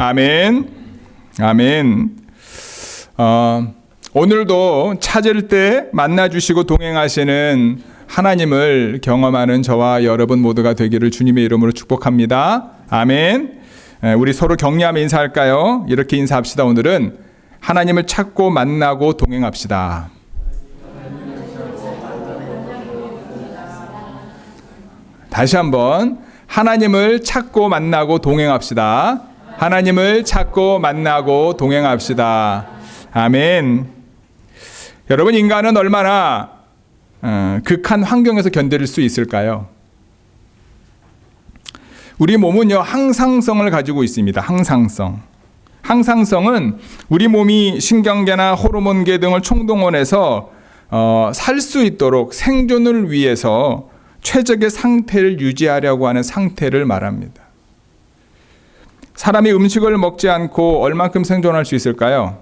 아멘. 아멘. 오늘도 찾을 때 만나주시고 동행하시는 하나님을 경험하는 저와 여러분 모두가 되기를 주님의 이름으로 축복합니다. 아멘. 우리 서로 격려하며 인사할까요? 이렇게 인사합시다. 오늘은 하나님을 찾고 만나고 동행합시다. 다시 한번 하나님을 찾고 만나고 동행합시다. 하나님을 찾고 만나고 동행합시다. 아멘. 여러분, 인간은 얼마나 극한 환경에서 견딜 수 있을까요? 우리 몸은요, 항상성을 가지고 있습니다. 항상성. 항상성은 우리 몸이 신경계나 호르몬계 등을 총동원해서 살 수 있도록 생존을 위해서 최적의 상태를 유지하려고 하는 상태를 말합니다. 사람이 음식을 먹지 않고 얼만큼 생존할 수 있을까요?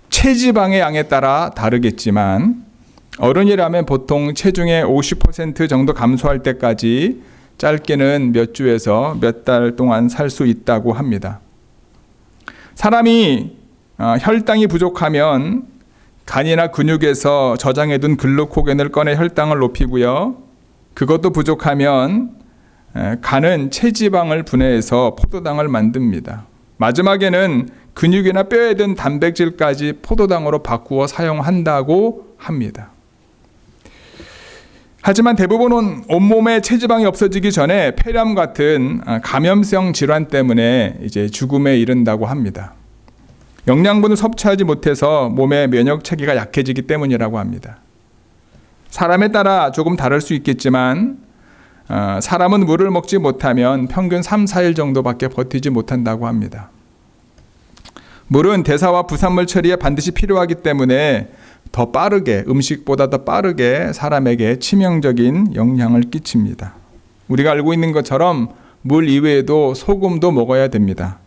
체지방의 양에 따라 다르겠지만 어른이라면 보통 체중의 50% 정도 감소할 때까지 짧게는 몇 주에서 몇 달 동안 살 수 있다고 합니다. 사람이 혈당이 부족하면 간이나 근육에서 저장해둔 글루코겐을 꺼내 혈당을 높이고요. 그것도 부족하면 간은 체지방을 분해해서 포도당을 만듭니다. 마지막에는 근육이나 뼈에 든 단백질까지 포도당으로 바꾸어 사용한다고 합니다. 하지만 대부분은 온몸에 체지방이 없어지기 전에 폐렴 같은 감염성 질환 때문에 이제 죽음에 이른다고 합니다. 영양분을 섭취하지 못해서 몸의 면역 체계가 약해지기 때문이라고 합니다. 사람에 따라 조금 다를 수 있겠지만 사람은 물을 먹지 못하면 평균 3, 4일 정도밖에 버티지 못한다고 합니다. 물은 대사와 부산물 처리에 반드시 필요하기 때문에 더 빠르게, 음식보다 더 빠르게 사람에게 치명적인 영향을 끼칩니다. 우리가 알고 있는 것처럼 물 이외에도 소금도 먹어야 됩니다.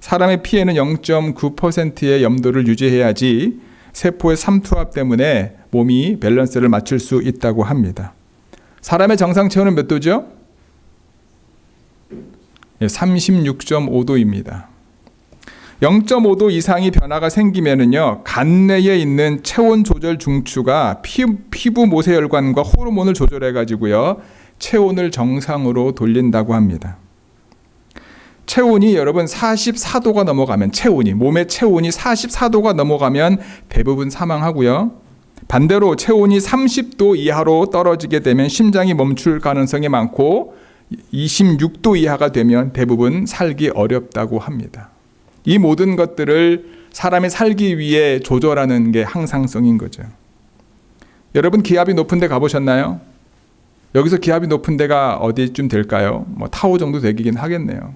사람의 피에는 0.9%의 염도를 유지해야지 세포의 삼투압 때문에 몸이 밸런스를 맞출 수 있다고 합니다. 사람의 정상 체온은 몇 도죠? 36.5도입니다. 0.5도 이상의 변화가 생기면은요, 간 내에 있는 체온 조절 중추가 피부 모세혈관과 호르몬을 조절해 가지고요, 체온을 정상으로 돌린다고 합니다. 체온이 여러분 44도가 넘어가면 몸의 체온이 44도가 넘어가면 대부분 사망하고요. 반대로 체온이 30도 이하로 떨어지게 되면 심장이 멈출 가능성이 많고 26도 이하가 되면 대부분 살기 어렵다고 합니다. 이 모든 것들을 사람이 살기 위해 조절하는 게 항상성인 거죠. 여러분, 기압이 높은 데 가보셨나요? 여기서 기압이 높은 데가 어디쯤 될까요? 타오 정도 되긴 하겠네요.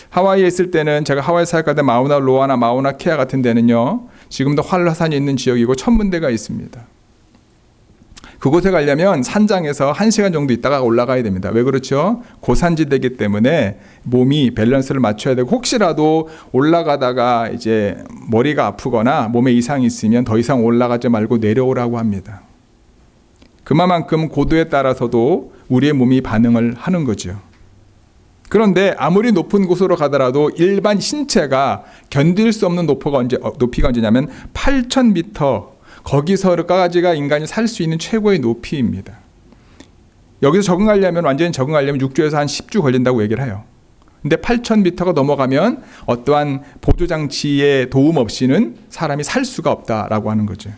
하와이에 있을 때는 제가 하와이 사역할 때 마우나 로아나 마우나 케아 같은 데는요, 지금도 활화산이 있는 지역이고 천문대가 있습니다. 그곳에 가려면 산장에서 1시간 정도 있다가 올라가야 됩니다. 왜 그렇죠? 고산지대이기 때문에 몸이 밸런스를 맞춰야 되고, 혹시라도 올라가다가 이제 머리가 아프거나 몸에 이상이 있으면 더 이상 올라가지 말고 내려오라고 합니다. 그만큼 고도에 따라서도 우리의 몸이 반응을 하는 거죠. 그런데 아무리 높은 곳으로 가더라도 일반 신체가 견딜 수 없는 높이가 언제냐면 8,000m, 거기서까지가 인간이 살 수 있는 최고의 높이입니다. 여기서 완전히 적응하려면 6주에서 한 10주 걸린다고 얘기를 해요. 근데 8,000m가 넘어가면 어떠한 보조장치의 도움 없이는 사람이 살 수가 없다라고 하는 거죠.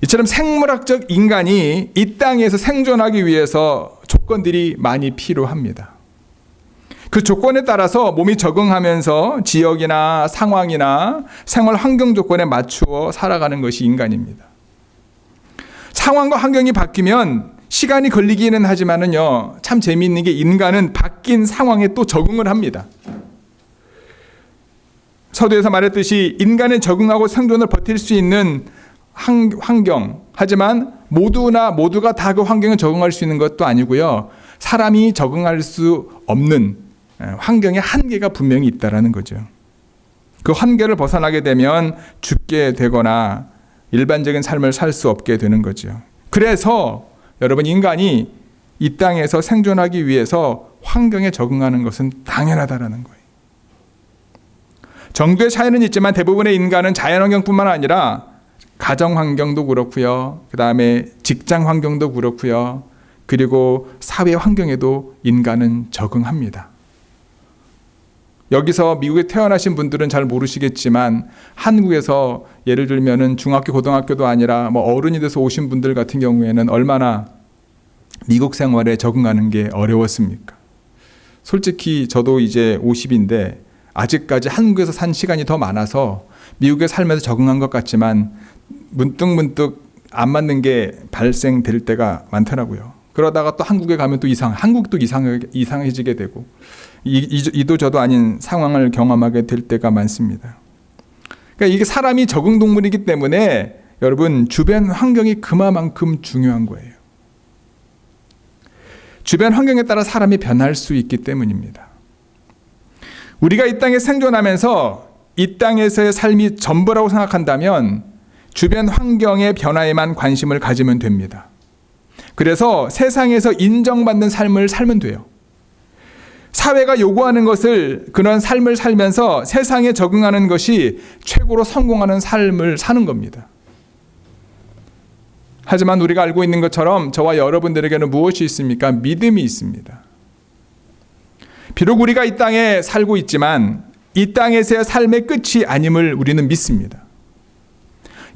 이처럼 생물학적 인간이 이 땅에서 생존하기 위해서 조건들이 많이 필요합니다. 그 조건에 따라서 몸이 적응하면서 지역이나 상황이나 생활 환경 조건에 맞추어 살아가는 것이 인간입니다. 상황과 환경이 바뀌면 시간이 걸리기는 하지만은요, 참 재미있는 게 인간은 바뀐 상황에 또 적응을 합니다. 서두에서 말했듯이 인간의 적응하고 생존을 버틸 수 있는 환경, 하지만 모두가 다 그 환경에 적응할 수 있는 것도 아니고요, 사람이 적응할 수 없는 환경의 한계가 분명히 있다는 거죠. 그 한계를 벗어나게 되면 죽게 되거나 일반적인 삶을 살 수 없게 되는 거죠. 그래서 여러분, 인간이 이 땅에서 생존하기 위해서 환경에 적응하는 것은 당연하다라는 거예요. 정도의 차이는 있지만 대부분의 인간은 자연환경뿐만 아니라 가정환경도 그렇고요. 그 다음에 직장환경도 그렇고요. 그리고 사회환경에도 인간은 적응합니다. 여기서 미국에 태어나신 분들은 잘 모르시겠지만 한국에서 예를 들면은 중학교, 고등학교도 아니라 어른이 돼서 오신 분들 같은 경우에는 얼마나 미국 생활에 적응하는 게 어려웠습니까? 솔직히 저도 이제 50인데 아직까지 한국에서 산 시간이 더 많아서 미국에 살면서 적응한 것 같지만 문득 안 맞는 게 발생될 때가 많더라고요. 그러다가 또 한국에 가면 또 한국도 이상해지게 되고 이도 저도 아닌 상황을 경험하게 될 때가 많습니다. 그러니까 이게 사람이 적응 동물이기 때문에 여러분 주변 환경이 그만큼 중요한 거예요. 주변 환경에 따라 사람이 변할 수 있기 때문입니다. 우리가 이 땅에 생존하면서 이 땅에서의 삶이 전부라고 생각한다면 주변 환경의 변화에만 관심을 가지면 됩니다. 그래서 세상에서 인정받는 삶을 살면 돼요. 사회가 요구하는 것을 그런 삶을 살면서 세상에 적응하는 것이 최고로 성공하는 삶을 사는 겁니다. 하지만 우리가 알고 있는 것처럼 저와 여러분들에게는 무엇이 있습니까? 믿음이 있습니다. 비록 우리가 이 땅에 살고 있지만 이 땅에서의 삶의 끝이 아님을 우리는 믿습니다.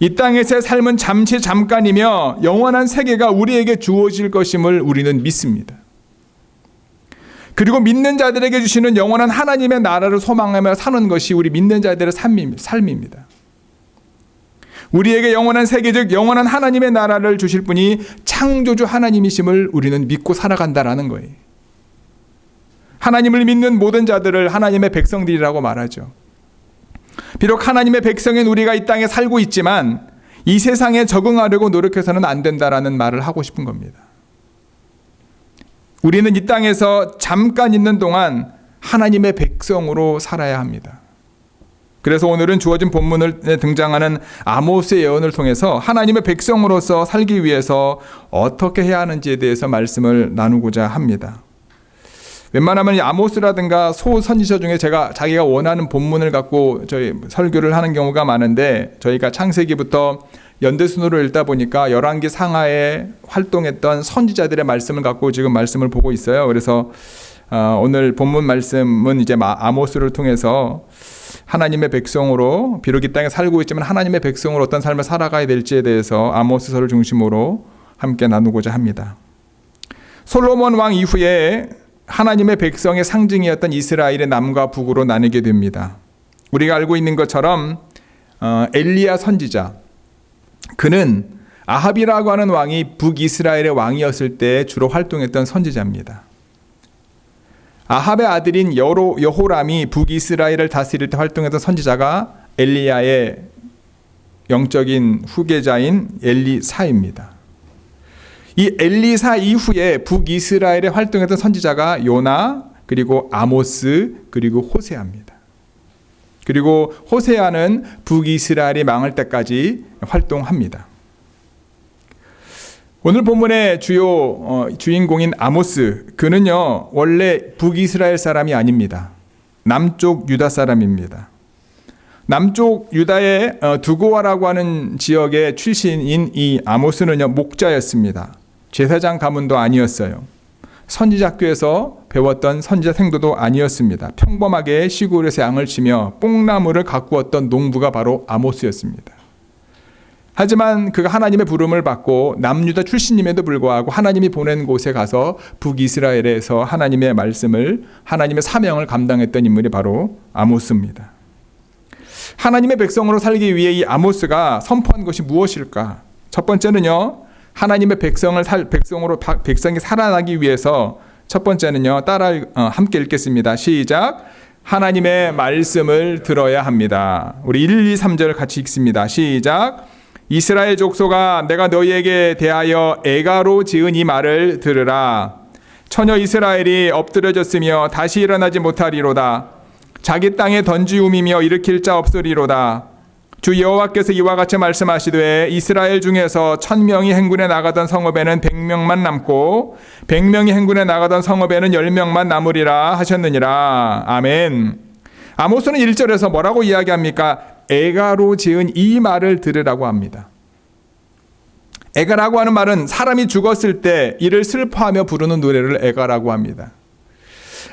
이 땅에서의 삶은 잠깐이며 영원한 세계가 우리에게 주어질 것임을 우리는 믿습니다. 그리고 믿는 자들에게 주시는 영원한 하나님의 나라를 소망하며 사는 것이 우리 믿는 자들의 삶입니다. 우리에게 영원한 세계, 즉 영원한 하나님의 나라를 주실 분이 창조주 하나님이심을 우리는 믿고 살아간다라는 거예요. 하나님을 믿는 모든 자들을 하나님의 백성들이라고 말하죠. 비록 하나님의 백성인 우리가 이 땅에 살고 있지만 이 세상에 적응하려고 노력해서는 안 된다라는 말을 하고 싶은 겁니다. 우리는 이 땅에서 잠깐 있는 동안 하나님의 백성으로 살아야 합니다. 그래서 오늘은 주어진 본문에 등장하는 아모스의 예언을 통해서 하나님의 백성으로서 살기 위해서 어떻게 해야 하는지에 대해서 말씀을 나누고자 합니다. 웬만하면 이 아모스라든가 소선지서 중에 자기가 원하는 본문을 갖고 저희 설교를 하는 경우가 많은데 저희가 창세기부터 연대순으로 읽다 보니까 열왕기 상하에 활동했던 선지자들의 말씀을 갖고 지금 말씀을 보고 있어요. 그래서 오늘 본문 말씀은 이제 아모스를 통해서 하나님의 백성으로 비록 이 땅에 살고 있지만 하나님의 백성으로 어떤 삶을 살아가야 될지에 대해서 아모스서를 중심으로 함께 나누고자 합니다. 솔로몬 왕 이후에 하나님의 백성의 상징이었던 이스라엘의 남과 북으로 나뉘게 됩니다. 우리가 알고 있는 것처럼 엘리야 선지자, 그는 아합이라고 하는 왕이 북이스라엘의 왕이었을 때 주로 활동했던 선지자입니다. 아합의 아들인 여호람이 북이스라엘을 다스릴 때 활동했던 선지자가 엘리야의 영적인 후계자인 엘리사입니다. 이 엘리사 이후에 북이스라엘에 활동했던 선지자가 요나, 그리고 아모스, 그리고 호세아입니다. 그리고 호세아는 북이스라엘이 망할 때까지 활동합니다. 오늘 본문의 주인공인 아모스, 그는요 원래 북이스라엘 사람이 아닙니다. 남쪽 유다 사람입니다. 남쪽 유다의 두고아라고 하는 지역의 출신인 이 아모스는요 목자였습니다. 제사장 가문도 아니었어요. 선지자교에서 배웠던 선지자 생도도 아니었습니다. 평범하게 시골에서 양을 치며 뽕나무를 가꾸었던 농부가 바로 아모스였습니다. 하지만 그가 하나님의 부름을 받고 남유다 출신임에도 불구하고 하나님이 보낸 곳에 가서 북이스라엘에서 하나님의 말씀을, 하나님의 사명을 감당했던 인물이 바로 아모스입니다. 하나님의 백성으로 살기 위해 이 아모스가 선포한 것이 무엇일까? 첫 번째는요, 하나님의 백성이 살아나기 위해서 첫 번째는요, 함께 읽겠습니다. 시작. 하나님의 말씀을 들어야 합니다. 우리 1, 2, 3절 같이 읽습니다. 시작. 이스라엘 족속아, 내가 너희에게 대하여 애가로 지은 이 말을 들으라. 처녀 이스라엘이 엎드려졌으며 다시 일어나지 못하리로다. 자기 땅에 던지움이며 일으킬 자 없으리로다. 주 여호와께서 이와 같이 말씀하시되 이스라엘 중에서 1000명이 행군에 나가던 성읍에는 100명만 남고 100명이 행군에 나가던 성읍에는 10명만 남으리라 하셨느니라. 아멘. 아모스는 1절에서 뭐라고 이야기합니까? 애가로 지은 이 말을 들으라고 합니다. 애가라고 하는 말은 사람이 죽었을 때 이를 슬퍼하며 부르는 노래를 애가라고 합니다.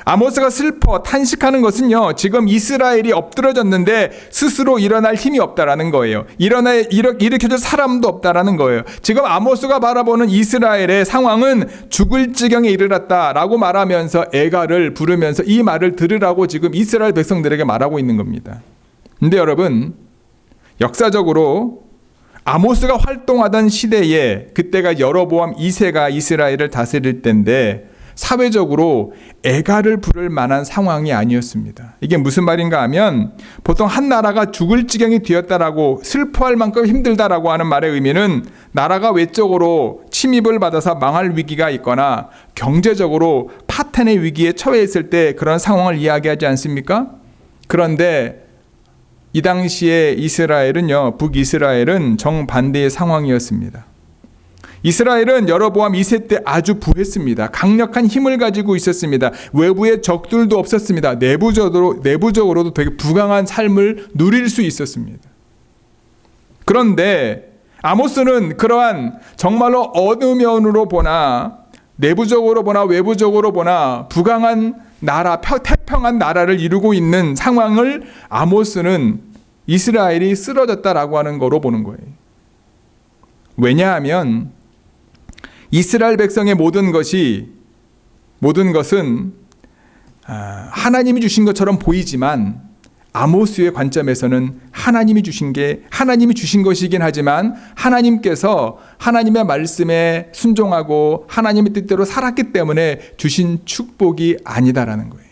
아모스가 슬퍼 탄식하는 것은요, 지금 이스라엘이 엎드러졌는데 스스로 일어날 힘이 없다라는 거예요. 일으켜줄 사람도 없다라는 거예요. 지금 아모스가 바라보는 이스라엘의 상황은 죽을 지경에 이르렀다라고 말하면서 애가를 부르면서 이 말을 들으라고 지금 이스라엘 백성들에게 말하고 있는 겁니다. 근데 여러분, 역사적으로 아모스가 활동하던 시대에 그때가 여로보암 2세가 이스라엘을 다스릴 때인데 사회적으로 애가를 부를 만한 상황이 아니었습니다. 이게 무슨 말인가 하면 보통 한 나라가 죽을 지경이 되었다라고 슬퍼할 만큼 힘들다라고 하는 말의 의미는 나라가 외적으로 침입을 받아서 망할 위기가 있거나 경제적으로 파탄의 위기에 처해 있을 때 그런 상황을 이야기하지 않습니까? 그런데 이 당시에 이스라엘은요, 북이스라엘은 정반대의 상황이었습니다. 이스라엘은 여로보암 2세 때 아주 부했습니다. 강력한 힘을 가지고 있었습니다. 외부에 적들도 없었습니다. 내부적으로도 되게 부강한 삶을 누릴 수 있었습니다. 그런데 아모스는 그러한 정말로 어느 면으로 보나 내부적으로 보나 외부적으로 보나 부강한 나라, 태평한 나라를 이루고 있는 상황을 아모스는 이스라엘이 쓰러졌다라고 하는 거로 보는 거예요. 왜냐하면 이스라엘 백성의 모든 것은 하나님이 주신 것처럼 보이지만 아모스의 관점에서는 하나님이 주신 것이긴 하지만 하나님께서 하나님의 말씀에 순종하고 하나님의 뜻대로 살았기 때문에 주신 축복이 아니다라는 거예요.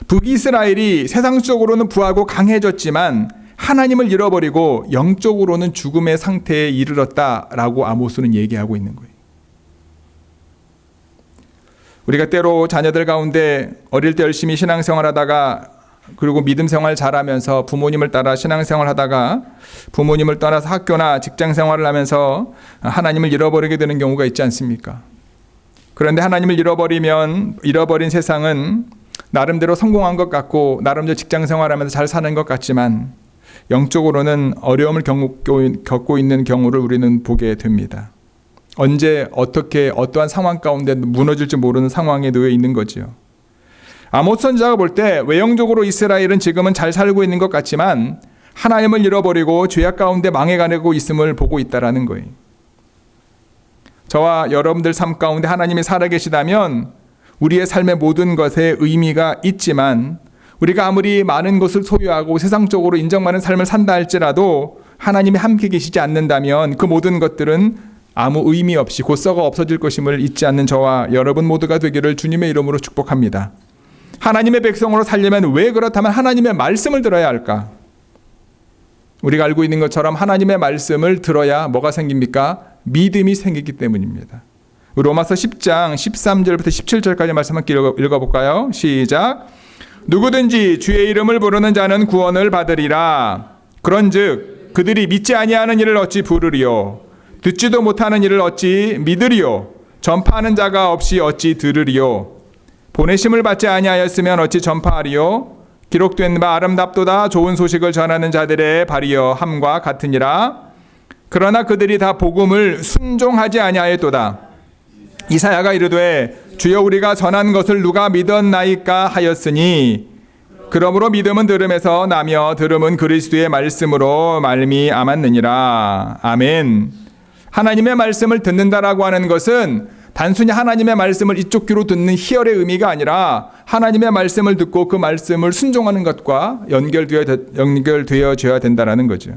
북이스라엘이 세상적으로는 부하고 강해졌지만 하나님을 잃어버리고 영적으로는 죽음의 상태에 이르렀다라고 아모스는 얘기하고 있는 거예요. 우리가 때로 자녀들 가운데 어릴 때 열심히 신앙생활하다가 그리고 믿음 생활 잘하면서 부모님을 따라 신앙생활 하다가 부모님을 떠나서 학교나 직장생활을 하면서 하나님을 잃어버리게 되는 경우가 있지 않습니까? 그런데 하나님을 잃어버린 세상은 나름대로 성공한 것 같고 나름대로 직장생활하면서 잘 사는 것 같지만 영적으로는 어려움을 겪고 있는 경우를 우리는 보게 됩니다. 언제 어떻게 어떠한 상황 가운데 무너질지 모르는 상황에 놓여 있는 거죠. 아모스 선지자가 볼 때 외형적으로 이스라엘은 지금은 잘 살고 있는 것 같지만 하나님을 잃어버리고 죄악 가운데 망해가고 있음을 보고 있다라는 거예요. 저와 여러분들 삶 가운데 하나님이 살아계시다면 우리의 삶의 모든 것에 의미가 있지만 우리가 아무리 많은 것을 소유하고 세상적으로 인정받는 삶을 산다 할지라도 하나님이 함께 계시지 않는다면 그 모든 것들은 아무 의미 없이 곧 썩어 없어질 것임을 잊지 않는 저와 여러분 모두가 되기를 주님의 이름으로 축복합니다. 하나님의 백성으로 살려면 왜 그렇다면 하나님의 말씀을 들어야 할까? 우리가 알고 있는 것처럼 하나님의 말씀을 들어야 뭐가 생깁니까? 믿음이 생기기 때문입니다. 로마서 10장 13절부터 17절까지 말씀 한번 읽어볼까요? 시작. 누구든지 주의 이름을 부르는 자는 구원을 받으리라. 그런즉 그들이 믿지 아니하는 일을 어찌 부르리요? 듣지도 못하는 일을 어찌 믿으리요? 전파하는 자가 없이 어찌 들으리요? 보내심을 받지 아니하였으면 어찌 전파하리요? 기록된 바 아름답도다 좋은 소식을 전하는 자들의 발이여 함과 같으니라. 그러나 그들이 다 복음을 순종하지 아니하였도다. 이사야가 이르되 주여 우리가 전한 것을 누가 믿었나이까 하였으니 그러므로 믿음은 들음에서 나며 들음은 그리스도의 말씀으로 말미암았느니라. 아멘. 하나님의 말씀을 듣는다라고 하는 것은 단순히 하나님의 말씀을 이쪽 귀로 듣는 희열의 의미가 아니라 하나님의 말씀을 듣고 그 말씀을 순종하는 것과 연결되어져야 된다는 거죠.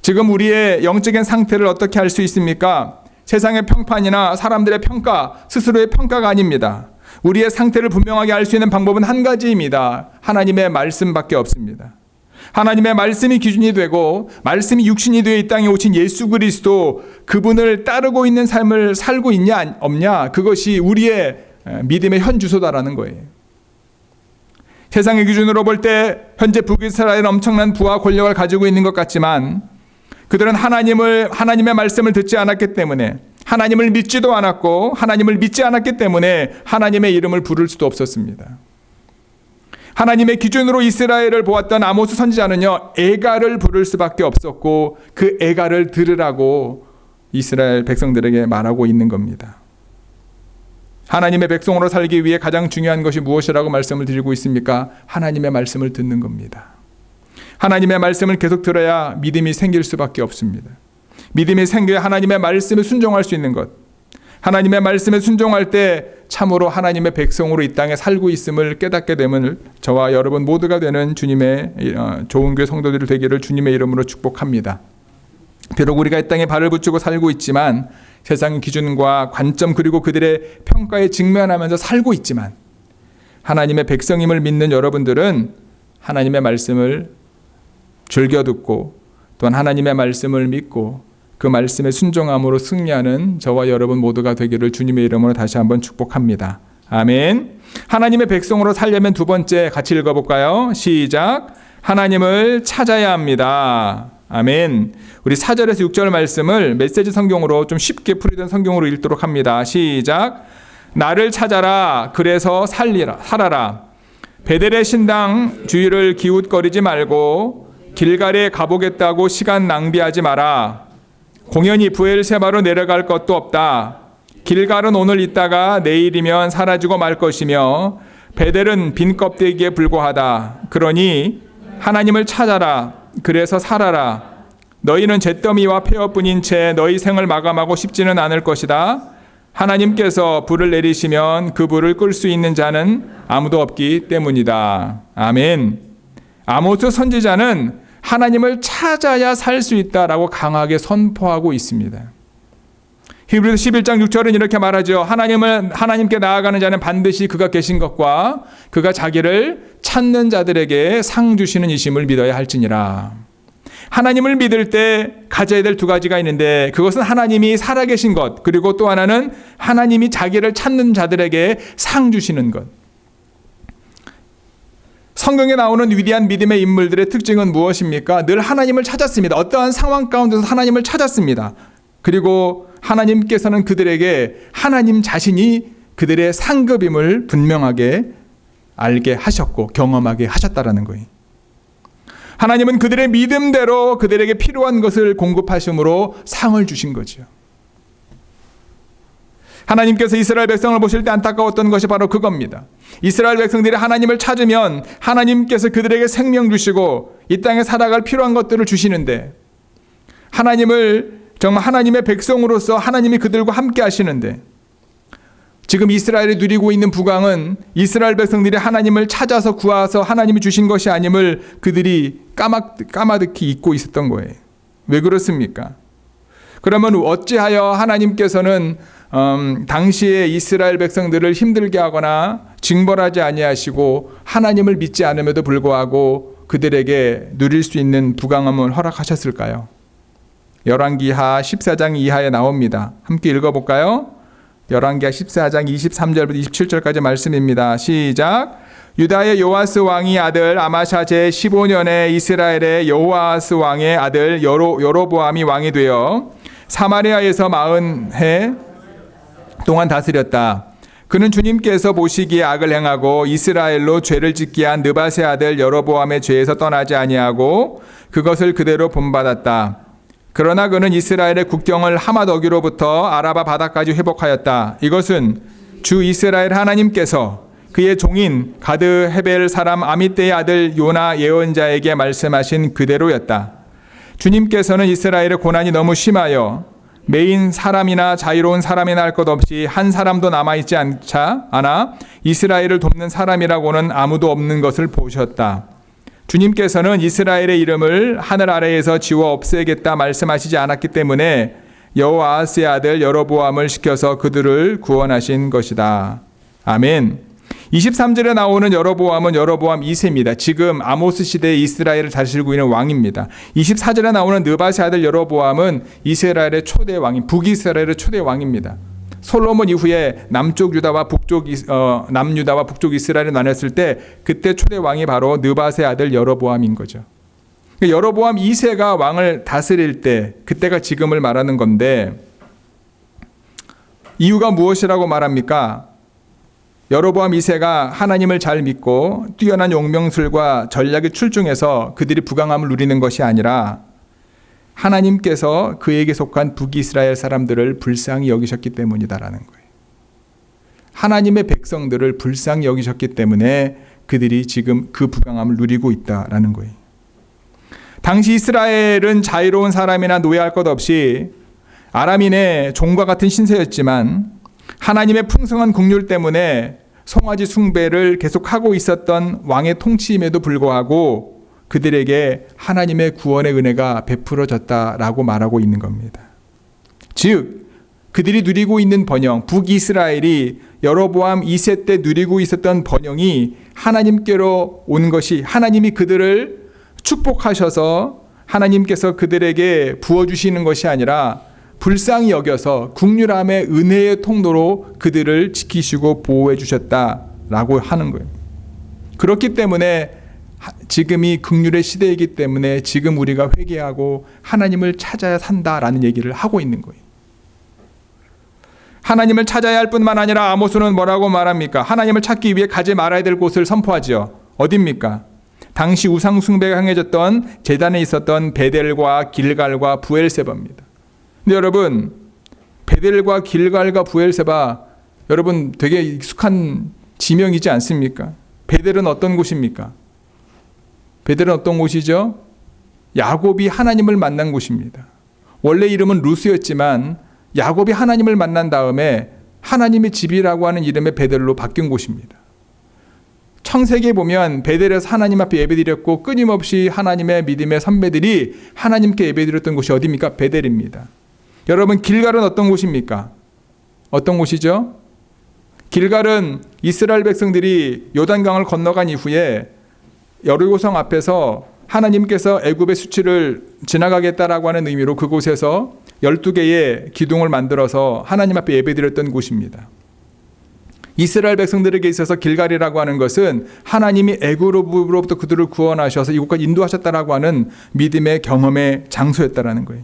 지금 우리의 영적인 상태를 어떻게 알 수 있습니까? 세상의 평판이나 사람들의 평가, 스스로의 평가가 아닙니다. 우리의 상태를 분명하게 알 수 있는 방법은 한 가지입니다. 하나님의 말씀밖에 없습니다. 하나님의 말씀이 기준이 되고 말씀이 육신이 되어 이 땅에 오신 예수 그리스도 그분을 따르고 있는 삶을 살고 있냐 없냐 그것이 우리의 믿음의 현 주소다라는 거예요. 세상의 기준으로 볼 때 현재 북이스라엘은 엄청난 부와 권력을 가지고 있는 것 같지만 그들은 하나님의 말씀을 듣지 않았기 때문에, 하나님을 믿지도 않았고 하나님을 믿지 않았기 때문에 하나님의 이름을 부를 수도 없었습니다. 하나님의 기준으로 이스라엘을 보았던 아모스 선지자는요, 애가를 부를 수밖에 없었고 그 애가를 들으라고 이스라엘 백성들에게 말하고 있는 겁니다. 하나님의 백성으로 살기 위해 가장 중요한 것이 무엇이라고 말씀을 드리고 있습니까? 하나님의 말씀을 듣는 겁니다. 하나님의 말씀을 계속 들어야 믿음이 생길 수밖에 없습니다. 믿음이 생겨야 하나님의 말씀에 순종할 수 있는 것. 하나님의 말씀에 순종할 때 참으로 하나님의 백성으로 이 땅에 살고 있음을 깨닫게 되면 저와 여러분 모두가 되는 주님의 좋은 교회 성도들이 되기를 주님의 이름으로 축복합니다. 비록 우리가 이 땅에 발을 붙이고 살고 있지만 세상의 기준과 관점 그리고 그들의 평가에 직면하면서 살고 있지만 하나님의 백성임을 믿는 여러분들은 하나님의 말씀을 즐겨 듣고 또한 하나님의 말씀을 믿고 그 말씀에 순종함으로 승리하는 저와 여러분 모두가 되기를 주님의 이름으로 다시 한번 축복합니다. 아멘. 하나님의 백성으로 살려면 두 번째 같이 읽어볼까요? 시작. 하나님을 찾아야 합니다. 아멘. 우리 4절에서 6절 말씀을 메시지 성경으로 좀 쉽게 풀이된 성경으로 읽도록 합니다. 시작. 나를 찾아라. 그래서 살아라. 베델의 신당 주위를 기웃거리지 말고 길갈에 가보겠다고 시간 낭비하지 마라. 공연히 브엘세바로 내려갈 것도 없다. 길갈은 오늘 있다가 내일이면 사라지고 말 것이며 베델은 빈 껍데기에 불과하다. 그러니 하나님을 찾아라. 그래서 살아라. 너희는 잿더미와 폐허뿐인 채 너희 생을 마감하고 싶지는 않을 것이다. 하나님께서 불을 내리시면 그 불을 끌 수 있는 자는 아무도 없기 때문이다. 아멘. 아모스 선지자는 하나님을 찾아야 살 수 있다라고 강하게 선포하고 있습니다. 히브리서 11장 6절은 이렇게 말하죠. 하나님께 나아가는 자는 반드시 그가 계신 것과 그가 자기를 찾는 자들에게 상 주시는 이심을 믿어야 할지니라. 하나님을 믿을 때 가져야 될 두 가지가 있는데 그것은 하나님이 살아계신 것, 그리고 또 하나는 하나님이 자기를 찾는 자들에게 상 주시는 것. 성경에 나오는 위대한 믿음의 인물들의 특징은 무엇입니까? 늘 하나님을 찾았습니다. 어떠한 상황 가운데서 하나님을 찾았습니다. 그리고 하나님께서는 그들에게 하나님 자신이 그들의 상급임을 분명하게 알게 하셨고 경험하게 하셨다라는 거예요. 하나님은 그들의 믿음대로 그들에게 필요한 것을 공급하심으로 상을 주신 거죠. 하나님께서 이스라엘 백성을 보실 때 안타까웠던 것이 바로 그겁니다. 이스라엘 백성들이 하나님을 찾으면 하나님께서 그들에게 생명 주시고 이 땅에 살아갈 필요한 것들을 주시는데, 하나님을 정말 하나님의 백성으로서 하나님이 그들과 함께 하시는데, 지금 이스라엘이 누리고 있는 부강은 이스라엘 백성들이 하나님을 찾아서 구하서 하나님이 주신 것이 아님을 그들이 까마득히 잊고 있었던 거예요. 왜 그렇습니까? 그러면 어찌하여 하나님께서는 당시에 이스라엘 백성들을 힘들게 하거나 징벌하지 아니하시고 하나님을 믿지 않음에도 불구하고 그들에게 누릴 수 있는 부강함을 허락하셨을까요? 열왕기하 14장 이하에 나옵니다. 함께 읽어볼까요? 열왕기하 14장 23절부터 27절까지 말씀입니다. 시작. 유다의 요아스 왕이 아들 아마샤 제15년에 이스라엘의 여호아스 왕의 아들 여로보암이 왕이 되어 사마리아에서 40해 동안 다스렸다. 그는 주님께서 보시기에 악을 행하고 이스라엘로 죄를 짓게 한 느밧의 아들 여로보암의 죄에서 떠나지 아니하고 그것을 그대로 본받았다. 그러나 그는 이스라엘의 국경을 하맛 어기로부터 아라바 바다까지 회복하였다. 이것은 주 이스라엘 하나님께서 그의 종인 가드 헤벨 사람 아미떼의 아들 요나 예언자에게 말씀하신 그대로였다. 주님께서는 이스라엘의 고난이 너무 심하여 매인 사람이나 자유로운 사람이나 할 것 없이 한 사람도 남아있지 않아 이스라엘을 돕는 사람이라고는 아무도 없는 것을 보셨다. 주님께서는 이스라엘의 이름을 하늘 아래에서 지워 없애겠다 말씀하시지 않았기 때문에 여호아스의 아들 여로보암을 시켜서 그들을 구원하신 것이다. 아멘. 23절에 나오는 여로보암은 여로보암 2세입니다. 지금 아모스 시대의 이스라엘을 다스리고 있는 왕입니다. 24절에 나오는 느밧의 아들 여로보암은 이스라엘의 초대 왕인 북이스라엘의 초대 왕입니다. 솔로몬 이후에 남유다와 북쪽 이스라엘이 나눴을 때 그때 초대 왕이 바로 느밧의 아들 여로보암인 거죠. 여로보암 2세가 왕을 다스릴 때 그때가 지금을 말하는 건데 이유가 무엇이라고 말합니까? 여로보암 2세가 하나님을 잘 믿고 뛰어난 용명술과 전략이 출중해서 그들이 부강함을 누리는 것이 아니라 하나님께서 그에게 속한 북이스라엘 사람들을 불쌍히 여기셨기 때문이다라는 거예요. 하나님의 백성들을 불쌍히 여기셨기 때문에 그들이 지금 그 부강함을 누리고 있다라는 거예요. 당시 이스라엘은 자유로운 사람이나 노예할 것 없이 아람인의 종과 같은 신세였지만 하나님의 풍성한 국률 때문에 송아지 숭배를 계속하고 있었던 왕의 통치임에도 불구하고 그들에게 하나님의 구원의 은혜가 베풀어졌다라고 말하고 있는 겁니다. 즉 그들이 누리고 있는 번영, 북이스라엘이 여로보암 2세 때 누리고 있었던 번영이 하나님께로 온 것이 하나님이 그들을 축복하셔서 하나님께서 그들에게 부어주시는 것이 아니라 불쌍히 여겨서 국률함의 은혜의 통로로 그들을 지키시고 보호해 주셨다라고 하는 거예요. 그렇기 때문에 지금이 국률의 시대이기 때문에 지금 우리가 회개하고 하나님을 찾아야 산다라는 얘기를 하고 있는 거예요. 하나님을 찾아야 할 뿐만 아니라 아모스는 뭐라고 말합니까? 하나님을 찾기 위해 가지 말아야 될 곳을 선포하죠. 어디입니까? 당시 우상 숭배가 행해졌던 제단에 있었던 베델과 길갈과 부엘세바입니다. 근데 여러분, 베델과 길갈과 부엘세바 여러분 되게 익숙한 지명이지 않습니까? 베델은 어떤 곳입니까? 베델은 어떤 곳이죠? 야곱이 하나님을 만난 곳입니다. 원래 이름은 루스였지만 야곱이 하나님을 만난 다음에 하나님의 집이라고 하는 이름의 베델로 바뀐 곳입니다. 창세기에 보면 베델에서 하나님 앞에 예배드렸고 끊임없이 하나님의 믿음의 선배들이 하나님께 예배드렸던 곳이 어디입니까? 베델입니다. 여러분, 길갈은 어떤 곳입니까? 어떤 곳이죠? 길갈은 이스라엘 백성들이 요단강을 건너간 이후에 여리고성 앞에서 하나님께서 애굽의 수치를 지나가겠다라고 하는 의미로 그곳에서 12개의 기둥을 만들어서 하나님 앞에 예배드렸던 곳입니다. 이스라엘 백성들에게 있어서 길갈이라고 하는 것은 하나님이 애굽으로부터 그들을 구원하셔서 이곳까지 인도하셨다라고 하는 믿음의 경험의 장소였다라는 거예요.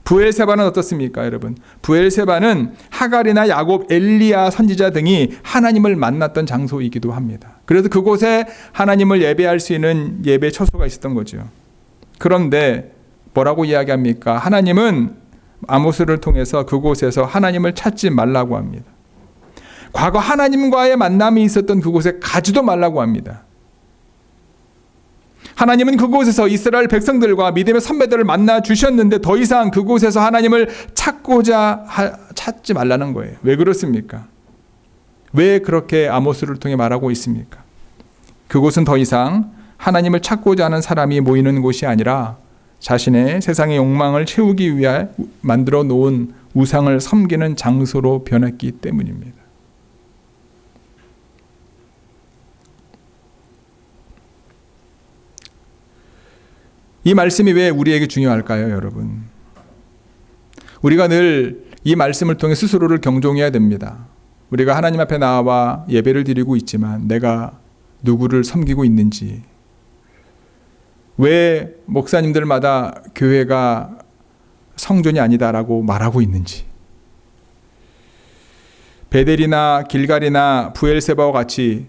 부엘세바는 어떻습니까, 여러분? 부엘세바는 하갈이나 야곱, 엘리야 선지자 등이 하나님을 만났던 장소이기도 합니다. 그래서 그곳에 하나님을 예배할 수 있는 예배 처소가 있었던 거죠. 그런데 뭐라고 이야기합니까? 하나님은 아모스를 통해서 그곳에서 하나님을 찾지 말라고 합니다. 과거 하나님과의 만남이 있었던 그곳에 가지도 말라고 합니다. 하나님은 그곳에서 이스라엘 백성들과 믿음의 선배들을 만나 주셨는데 더 이상 그곳에서 하나님을 찾지 말라는 거예요. 왜 그렇습니까? 왜 그렇게 아모스를 통해 말하고 있습니까? 그곳은 더 이상 하나님을 찾고자 하는 사람이 모이는 곳이 아니라 자신의 세상의 욕망을 채우기 위해 만들어 놓은 우상을 섬기는 장소로 변했기 때문입니다. 이 말씀이 왜 우리에게 중요할까요, 여러분? 우리가 늘 이 말씀을 통해 스스로를 경종해야 됩니다. 우리가 하나님 앞에 나와 예배를 드리고 있지만 내가 누구를 섬기고 있는지, 왜 목사님들마다 교회가 성전이 아니다라고 말하고 있는지, 베델이나 길갈이나 부엘세바와 같이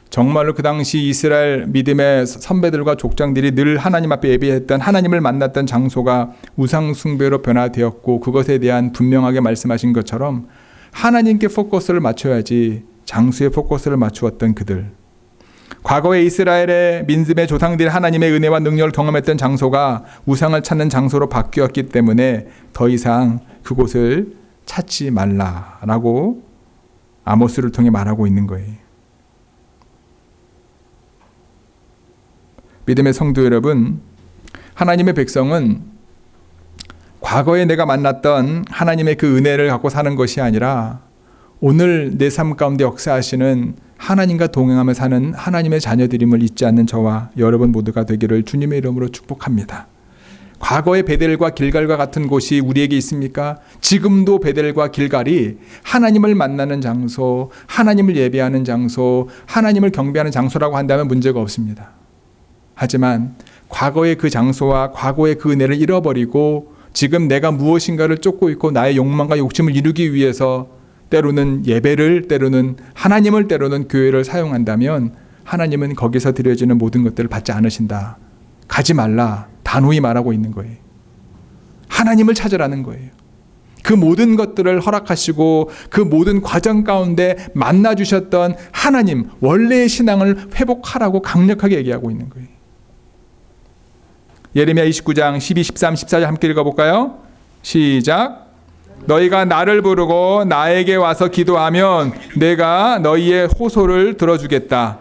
정말로 그 당시 이스라엘 믿음의 선배들과 족장들이 늘 하나님 앞에 예배했던 하나님을 만났던 장소가 우상 숭배로 변화되었고 그것에 대한 분명하게 말씀하신 것처럼 하나님께 포커스를 맞춰야지 장소에 포커스를 맞추었던 그들, 과거의 이스라엘의 민심의 조상들이 하나님의 은혜와 능력을 경험했던 장소가 우상을 찾는 장소로 바뀌었기 때문에 더 이상 그곳을 찾지 말라라고 아모스를 통해 말하고 있는 거예요. 믿음의 성도 여러분, 하나님의 백성은 과거에 내가 만났던 하나님의 그 은혜를 갖고 사는 것이 아니라 오늘 내 삶 가운데 역사하시는 하나님과 동행하며 사는 하나님의 자녀들임을 잊지 않는 저와 여러분 모두가 되기를 주님의 이름으로 축복합니다. 과거의 베델과 길갈과 같은 곳이 우리에게 있습니까? 지금도 베델과 길갈이 하나님을 만나는 장소, 하나님을 예배하는 장소, 하나님을 경배하는 장소라고 한다면 문제가 없습니다. 하지만 과거의 그 장소와 과거의 그 은혜를 잃어버리고 지금 내가 무엇인가를 쫓고 있고 나의 욕망과 욕심을 이루기 위해서 때로는 예배를, 때로는 하나님을, 때로는 교회를 사용한다면 하나님은 거기서 드려지는 모든 것들을 받지 않으신다. 가지 말라. 단호히 말하고 있는 거예요. 하나님을 찾으라는 거예요. 그 모든 것들을 허락하시고 그 모든 과정 가운데 만나주셨던 하나님, 원래의 신앙을 회복하라고 강력하게 얘기하고 있는 거예요. 예레미야 29장 12, 13, 14절 함께 읽어볼까요? 시작. 너희가 나를 부르고 나에게 와서 기도하면 내가 너희의 호소를 들어주겠다.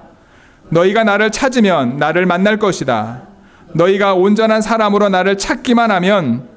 너희가 나를 찾으면 나를 만날 것이다. 너희가 온전한 사람으로 나를 찾기만 하면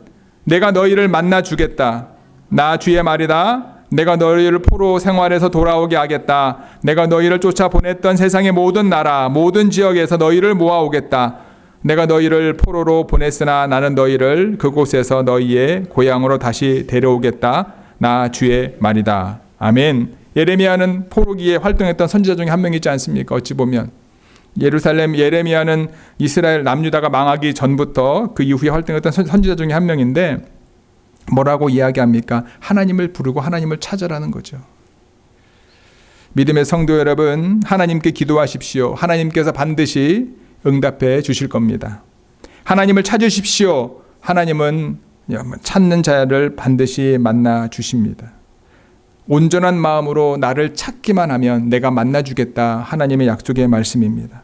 내가 너희를 만나 주겠다. 나 주의 말이다. 내가 너희를 포로 생활에서 돌아오게 하겠다. 내가 너희를 쫓아 보냈던 세상의 모든 나라, 모든 지역에서 너희를 모아오겠다. 내가 너희를 포로로 보냈으나 나는 너희를 그곳에서 너희의 고향으로 다시 데려오겠다. 나 주의 말이다. 아멘. 예레미야는 포로기에 활동했던 선지자 중에 한 명이지 않습니까? 어찌 보면 예루살렘 예레미야는 이스라엘 남유다가 망하기 전부터 그 이후에 활동했던 선지자 중에 한 명인데 뭐라고 이야기합니까? 하나님을 부르고 하나님을 찾으라는 거죠. 믿음의 성도 여러분, 하나님께 기도하십시오. 하나님께서 반드시 응답해 주실 겁니다. 하나님을 찾으십시오. 하나님은 찾는 자를 반드시 만나 주십니다. 온전한 마음으로 나를 찾기만 하면 내가 만나주겠다. 하나님의 약속의 말씀입니다.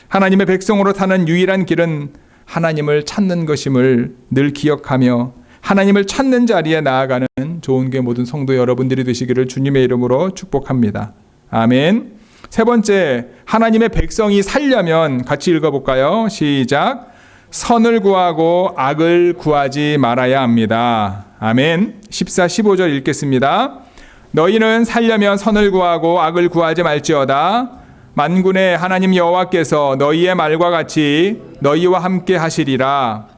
하나님의 백성으로 사는 유일한 길은 하나님을 찾는 것임을 늘 기억하며 하나님을 찾는 자리에 나아가는 좋은 교회 모든 성도 여러분들이 되시기를 주님의 이름으로 축복합니다. 아멘. 세 번째, 하나님의 백성이 살려면 같이 읽어볼까요? 시작. 선을 구하고 악을 구하지 말아야 합니다. 아멘. 14, 15절 읽겠습니다. 너희는 살려면 선을 구하고 악을 구하지 말지어다. 만군의 하나님 여호와께서 너희의 말과 같이 너희와 함께 하시리라.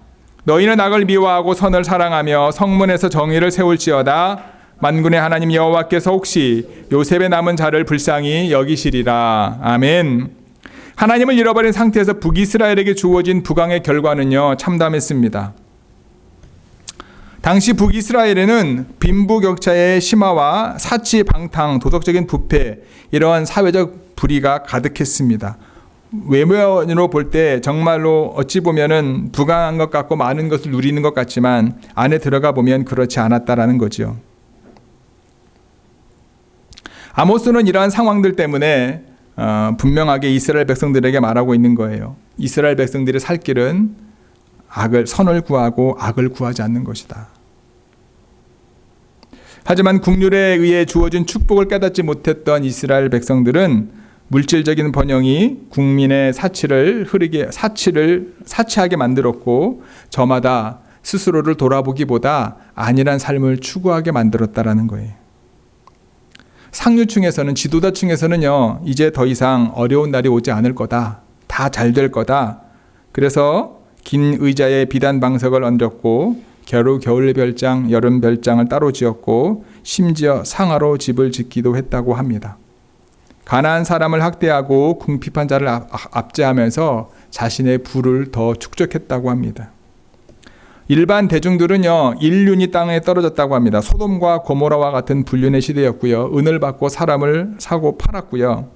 너희는 악을 미워하고 선을 사랑하며 성문에서 정의를 세울지어다. 만군의 하나님 여호와께서 혹시 요셉의 남은 자를 불쌍히 여기시리라. 아멘. 하나님을 잃어버린 상태에서 북이스라엘에게 주어진 북왕의 결과는요, 참담했습니다. 당시 북이스라엘에는 빈부격차의 심화와 사치방탕, 도덕적인 부패, 이러한 사회적 불의가 가득했습니다. 외면으로 볼 때 정말로 어찌 보면은 부강한 것 같고 많은 것을 누리는 것 같지만 안에 들어가 보면 그렇지 않았다라는 거죠. 아모스는 이러한 상황들 때문에 분명하게 이스라엘 백성들에게 말하고 있는 거예요. 이스라엘 백성들이 살 길은 선을 구하고 악을 구하지 않는 것이다. 하지만 국률에 의해 주어진 축복을 깨닫지 못했던 이스라엘 백성들은 물질적인 번영이 국민의 사치하게 만들었고 저마다 스스로를 돌아보기보다 안일한 삶을 추구하게 만들었다라는 거예요. 상류층에서는, 지도자층에서는요, 이제 더 이상 어려운 날이 오지 않을 거다. 다 잘 될 거다. 그래서 긴 의자에 비단 방석을 얹었고 겨울 별장, 여름 별장을 따로 지었고 심지어 상하로 집을 짓기도 했다고 합니다. 가난한 사람을 학대하고 궁핍한 자를 압제하면서 자신의 부를 더 축적했다고 합니다. 일반 대중들은요, 인륜이 땅에 떨어졌다고 합니다. 소돔과 고모라와 같은 불륜의 시대였고요. 은을 받고 사람을 사고 팔았고요.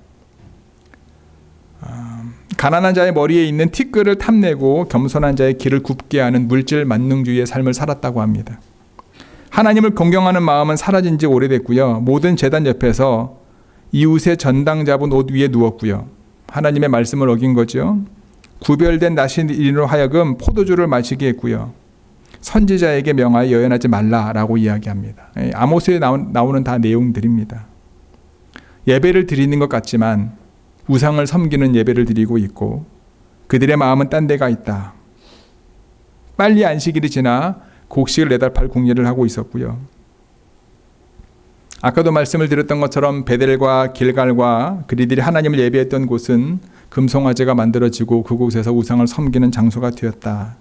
가난한 자의 머리에 있는 티끌을 탐내고 겸손한 자의 길을 굽게 하는 물질 만능주의의 삶을 살았다고 합니다. 하나님을 공경하는 마음은 사라진 지 오래됐고요. 모든 제단 옆에서 이웃의 전당 잡은 옷 위에 누웠고요. 하나님의 말씀을 어긴 거죠. 구별된 나시린으로 하여금 포도주를 마시게 했고요. 선지자에게 명하여 여연하지 말라라고 이야기합니다. 아모스에 나오는 다 내용들입니다. 예배를 드리는 것 같지만 우상을 섬기는 예배를 드리고 있고 그들의 마음은 딴 데가 있다. 빨리 안식일이 지나 곡식을 내달팔 궁리를 하고 있었고요. 아까도 말씀을 드렸던 것처럼 베델과 길갈과 그리들이 하나님을 예배했던 곳은 금송아지가 만들어지고 그곳에서 우상을 섬기는 장소가 되었다.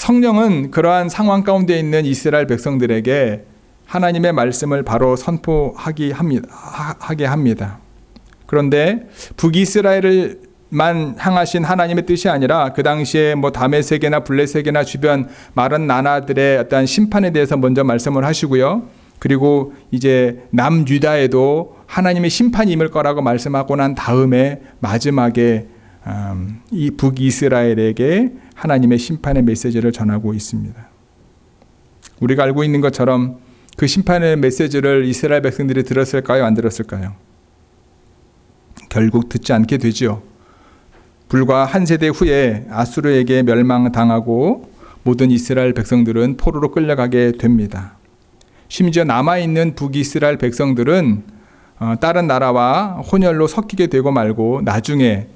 성령은 그러한 상황 가운데 있는 이스라엘 백성들에게 하나님의 말씀을 바로 선포하게 합니다. 그런데 북이스라엘만 향하신 하나님의 뜻이 아니라 그 당시에 다메섹이나 블레셋이나 주변 마른 나라들의 어떤 심판에 대해서 먼저 말씀을 하시고요. 그리고 이제 남유다에도 하나님의 심판이 임할 거라고 말씀하고 난 다음에 마지막에 이 북이스라엘에게 하나님의 심판의 메시지를 전하고 있습니다. 우리가 알고 있는 것처럼 그 심판의 메시지를 이스라엘 백성들이 들었을까요? 안 들었을까요? 결국 듣지 않게 되죠. 불과 한 세대 후에 아수르에게 멸망당하고 모든 이스라엘 백성들은 포로로 끌려가게 됩니다. 심지어 남아있는 북이스라엘 백성들은 다른 나라와 혼혈로 섞이게 되고 말고 나중에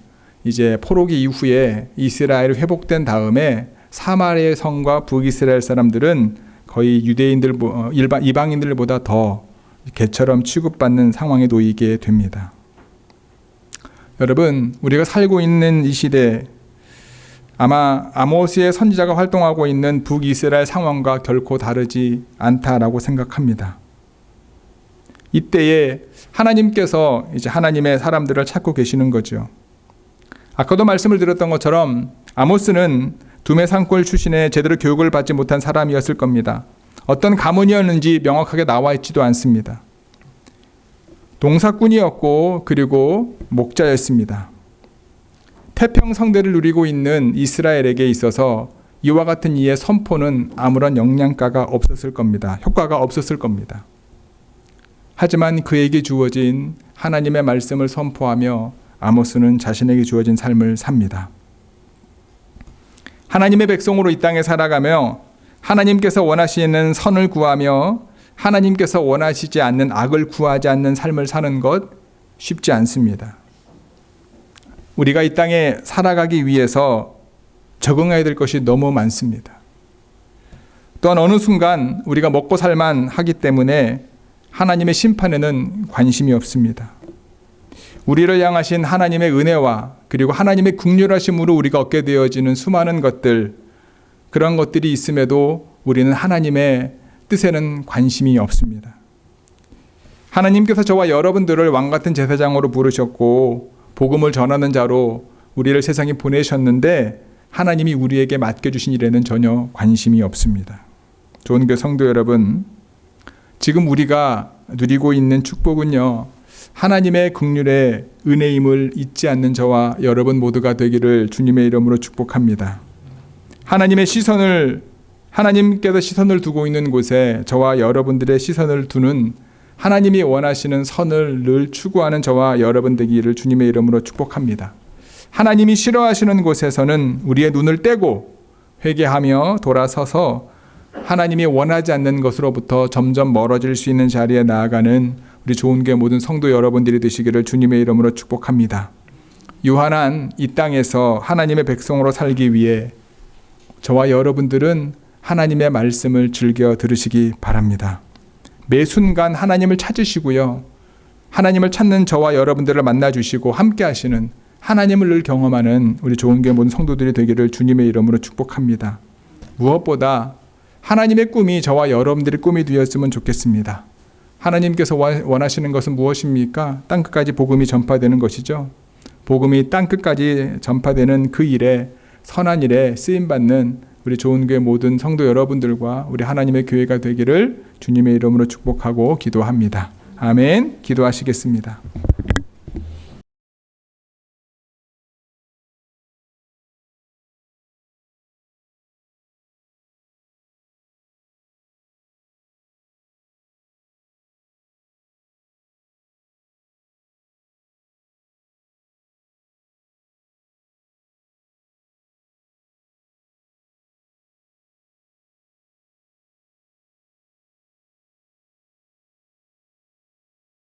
이제 포로기 이후에 이스라엘이 회복된 다음에 사마리아 성과 북이스라엘 사람들은 거의 유대인들, 이방인들보다 더 개처럼 취급받는 상황에 놓이게 됩니다. 여러분, 우리가 살고 있는 이 시대, 아마 아모스의 선지자가 활동하고 있는 북이스라엘 상황과 결코 다르지 않다라고 생각합니다. 이때에 하나님께서 이제 하나님의 사람들을 찾고 계시는 거죠. 아까도 말씀을 드렸던 것처럼 아모스는 두메 산골 출신의 제대로 교육을 받지 못한 사람이었을 겁니다. 어떤 가문이었는지 명확하게 나와 있지도 않습니다. 농사꾼이었고 그리고 목자였습니다. 태평성대를 누리고 있는 이스라엘에게 있어서 이와 같은 이의 선포는 아무런 영향가가 없었을 겁니다. 효과가 없었을 겁니다. 하지만 그에게 주어진 하나님의 말씀을 선포하며 아모스는 자신에게 주어진 삶을 삽니다. 하나님의 백성으로 이 땅에 살아가며 하나님께서 원하시는 선을 구하며 하나님께서 원하시지 않는 악을 구하지 않는 삶을 사는 것 쉽지 않습니다. 우리가 이 땅에 살아가기 위해서 적응해야 될 것이 너무 많습니다. 또한 어느 순간 우리가 먹고 살만 하기 때문에 하나님의 심판에는 관심이 없습니다. 우리를 향하신 하나님의 은혜와 그리고 하나님의 긍휼하심으로 우리가 얻게 되어지는 수많은 것들, 그런 것들이 있음에도 우리는 하나님의 뜻에는 관심이 없습니다. 하나님께서 저와 여러분들을 왕같은 제사장으로 부르셨고 복음을 전하는 자로 우리를 세상에 보내셨는데 하나님이 우리에게 맡겨주신 일에는 전혀 관심이 없습니다. 좋은 교회 성도 여러분, 지금 우리가 누리고 있는 축복은요, 하나님의 긍휼의 은혜임을 잊지 않는 저와 여러분 모두가 되기를 주님의 이름으로 축복합니다. 하나님께서 시선을 두고 있는 곳에 저와 여러분들의 시선을 두는 하나님이 원하시는 선을 늘 추구하는 저와 여러분 되기를 주님의 이름으로 축복합니다. 하나님이 싫어하시는 곳에서는 우리의 눈을 떼고 회개하며 돌아서서 하나님이 원하지 않는 것으로부터 점점 멀어질 수 있는 자리에 나아가는 우리 좋은 교회 모든 성도 여러분들이 되시기를 주님의 이름으로 축복합니다. 유한한 이 땅에서 하나님의 백성으로 살기 위해 저와 여러분들은 하나님의 말씀을 즐겨 들으시기 바랍니다. 매 순간 하나님을 찾으시고요. 하나님을 찾는 저와 여러분들을 만나주시고 함께 하시는 하나님을 늘 경험하는 우리 좋은 교회 모든 성도들이 되기를 주님의 이름으로 축복합니다. 무엇보다 하나님의 꿈이 저와 여러분들의 꿈이 되었으면 좋겠습니다. 하나님께서 원하시는 것은 무엇입니까? 땅끝까지 복음이 전파되는 것이죠. 복음이 땅끝까지 전파되는 그 일에, 선한 일에 쓰임받는 우리 좋은 교회 모든 성도 여러분들과 우리 하나님의 교회가 되기를 주님의 이름으로 축복하고 기도합니다. 아멘. 기도하시겠습니다.